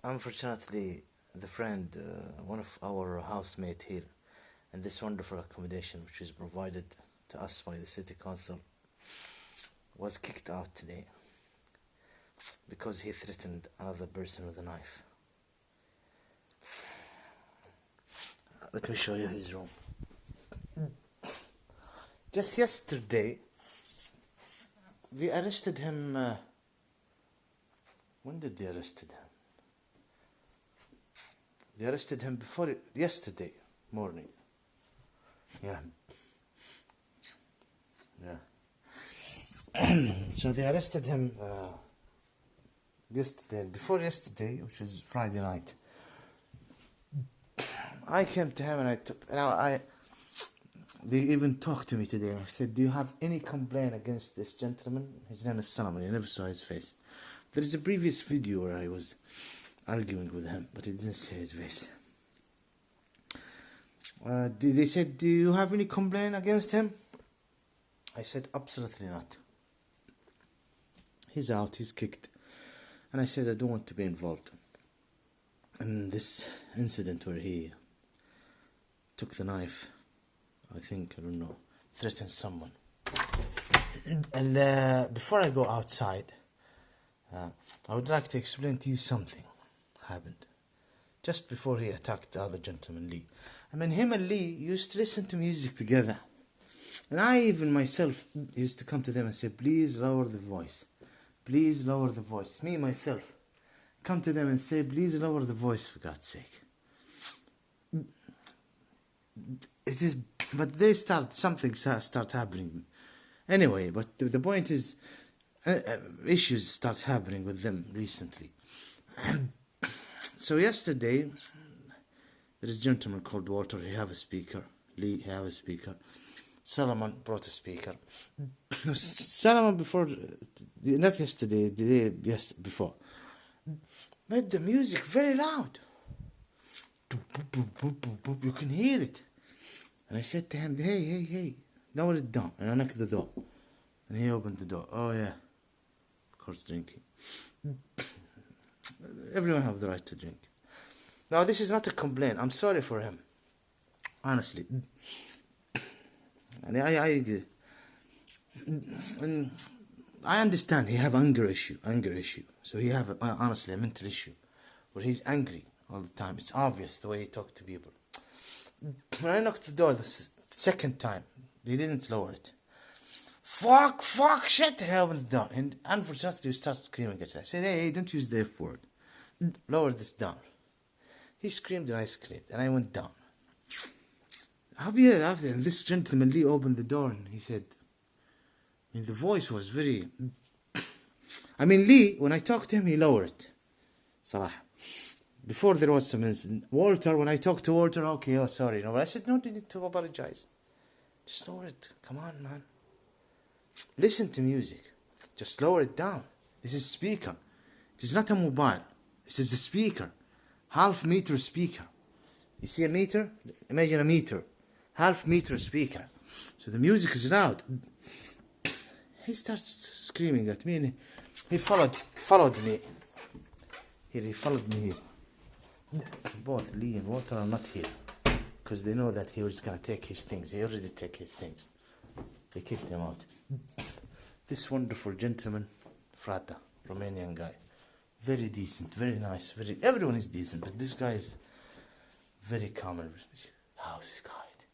Unfortunately, the friend, one of our housemate here, in this wonderful accommodation which is provided to us by the city council, was kicked out today because he threatened another person with a knife. Let me show you his room. Just yesterday, we arrested him. When did they arrested him? They arrested him yesterday morning. Yeah. So they arrested him before yesterday, which was Friday night. I came to him and they even talked to me today. I said, do you have any complaint against this gentleman? His name is Soliman. I never saw his face. There is a previous video where I was arguing with him, but I didn't see his face. They said, do you have any complaint against him? I said, absolutely not. He's out, he's kicked. And I said, I don't want to be involved in this incident where he took the knife, I don't know, threatened someone. And before I go outside, I would like to explain to you something happened just before he attacked the other gentleman, Lee. I mean, him and Lee used to listen to music together. And I even myself used to come to them and say, please lower the voice. Please lower the voice. Me, myself, come to them and say, please lower the voice, for God's sake. But something start happening. Anyway, but the point is, issues start happening with them recently. So yesterday, there is a gentleman called Walter. He have a speaker. Lee, he have a speaker. Soliman brought a speaker. Soliman not yesterday, the day before, made the music very loud. You can hear it. And I said to him, hey, lower it down. And I knocked the door. And he opened the door. Oh yeah, of course drinking. Everyone have the right to drink. Now this is not a complaint. I'm sorry for him, honestly. And I understand he have anger issue. So he have honestly a mental issue where he's angry all the time. It's obvious the way he talks to people. When I knocked the door the second time, he didn't lower it. Fuck, shit, and I opened the door. And unfortunately, he started screaming at us. I said, hey, don't use the F word. Lower this down. He screamed and I screamed, and I went down. After this gentleman, Lee, opened the door and he said, the voice was very... Lee, when I talked to him, he lowered it. Salah. Before there was some incident. Walter, when I talked to Walter, okay, oh, sorry. No, but I said, no, you need to apologize. Just lower it. Come on, man. Listen to music. Just lower it down. This is speaker. It is not a mobile. This is a speaker. Half-meter speaker. You see a meter? Imagine a meter. Half-meter speaker. So the music is loud. He starts screaming at me and he followed me. He followed me here. Both Lee and Walter are not here because they know that he was going to take his things. He already took his things. They kicked him out. This wonderful gentleman, Frata, Romanian guy, very decent, very nice, everyone is decent, but this guy is very calm and house guide.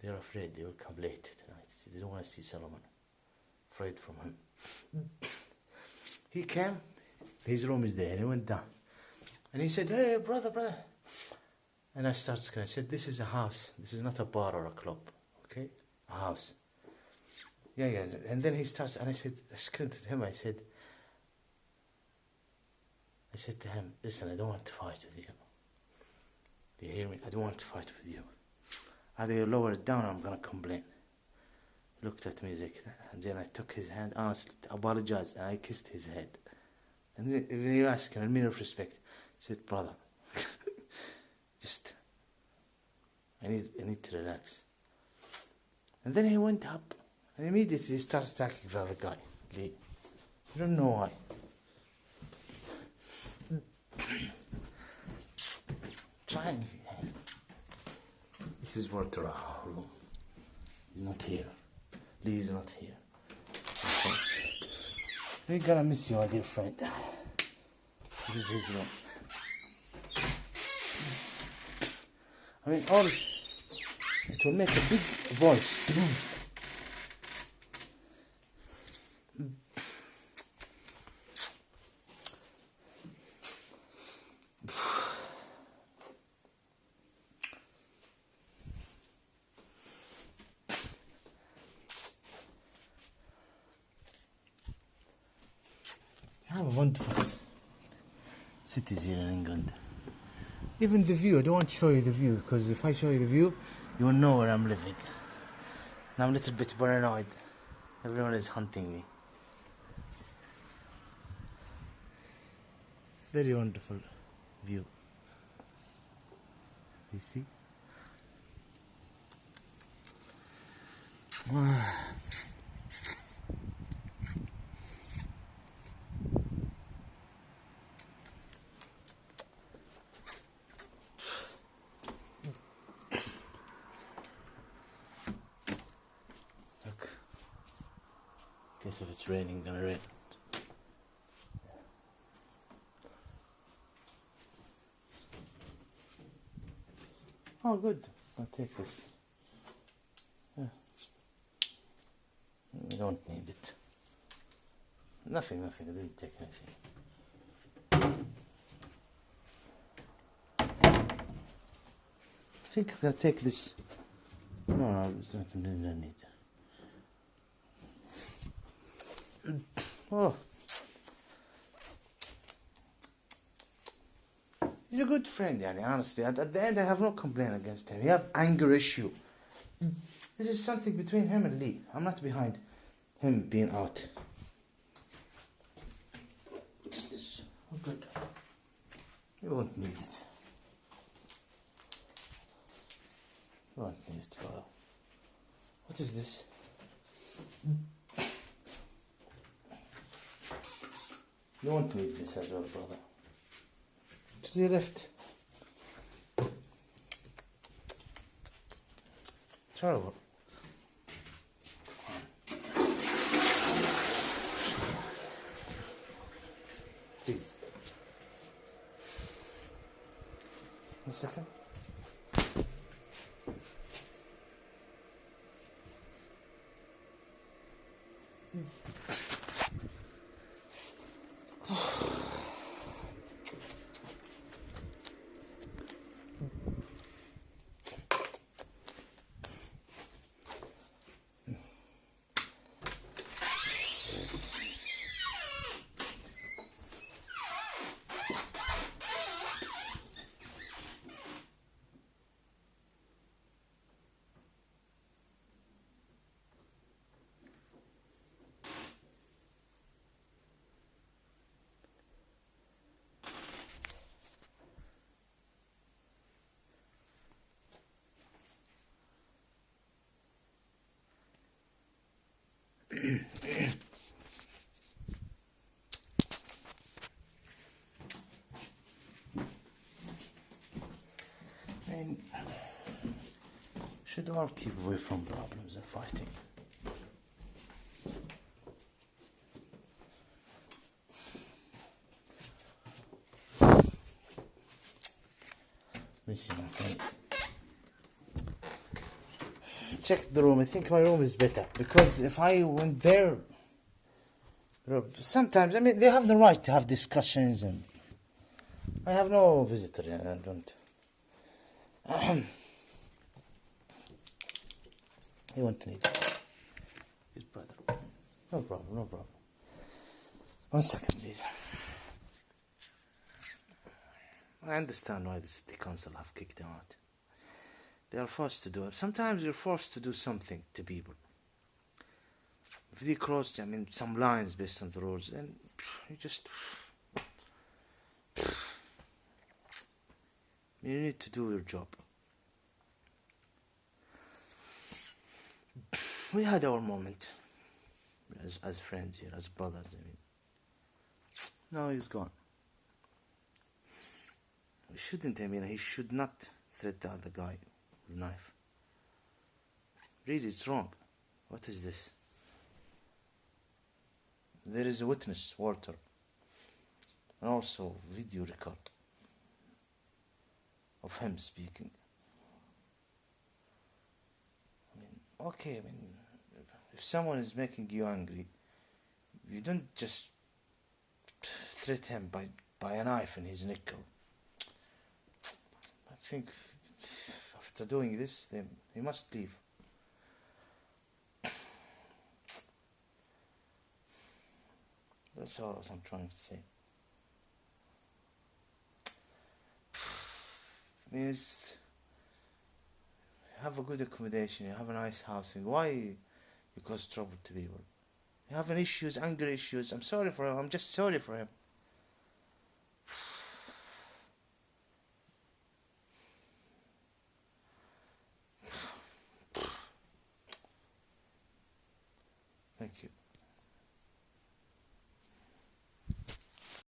They're afraid they will come late tonight. They don't want to see Soliman. Afraid from him. He came, his room is there, and he went down. And he said, hey, brother. And I started screaming. I said, this is a house. This is not a bar or a club. Okay? A house. Yeah. And then he starts, and I screamed at him. I said to him, listen, I don't want to fight with you. Do you hear me? I don't want to fight with you. Either you lower it down or I'm going to complain. He looked at me and then I took his hand, honestly, apologized, and I kissed his head. And then you ask him, in meaning of respect, he said, brother, I need to relax. And then he went up, and immediately he started attacking the other guy, Lee. I don't know why. This is Walter room. He's not here. Lee is not here. We're gonna miss you, my dear friend. This is his room. I mean, all it will make a big voice. I have wonderful cities here in England. Even the view, I don't want to show you the view, because if I show you the view, you will know where I'm living. And I'm a little bit paranoid. Everyone is hunting me. Very wonderful view. You see? Look. Guess if it's raining, gonna rain. Oh, good. I'll take this. Yeah. I don't need it. Nothing. I didn't take anything. I think I'm gonna take this. No, there's nothing I need. Oh. He's a good friend, Yani, honestly. At the end, I have no complaint against him. We have anger issue. This is something between him and Lee. I'm not behind him being out. What is this? Oh, good. You won't need it. You won't need it, brother. What is this? You won't need this as well, brother. To the left. Terrible. Please. 1 second. And should all keep away from problems and fighting. Let me see, my friend. Check the room. I think my room is better, because if I went there, sometimes, I mean, they have the right to have discussions, and I have no visitor, and I don't. You won't need it. His brother. No problem. 1 second, please. I understand why the city council have kicked him out. They are forced to do it. Sometimes you're forced to do something to people. If they cross, some lines based on the rules, then you just... You need to do your job. We had our moment as friends here, as brothers. Now he's gone. shouldn't, I mean, he should not threat the other guy with a knife. Really, it's wrong. What is this? There is a witness, Walter, and also video record of him speaking. I mean, okay, I mean, if someone is making you angry, you don't just threaten him by a knife in his neck. I think after doing this, then he must leave. That's all I'm trying to say. Means you have a good accommodation, you have a nice housing. Why you cause trouble to people? You have an issues, anger issues. I'm sorry for him. I'm just sorry for him. Thank you.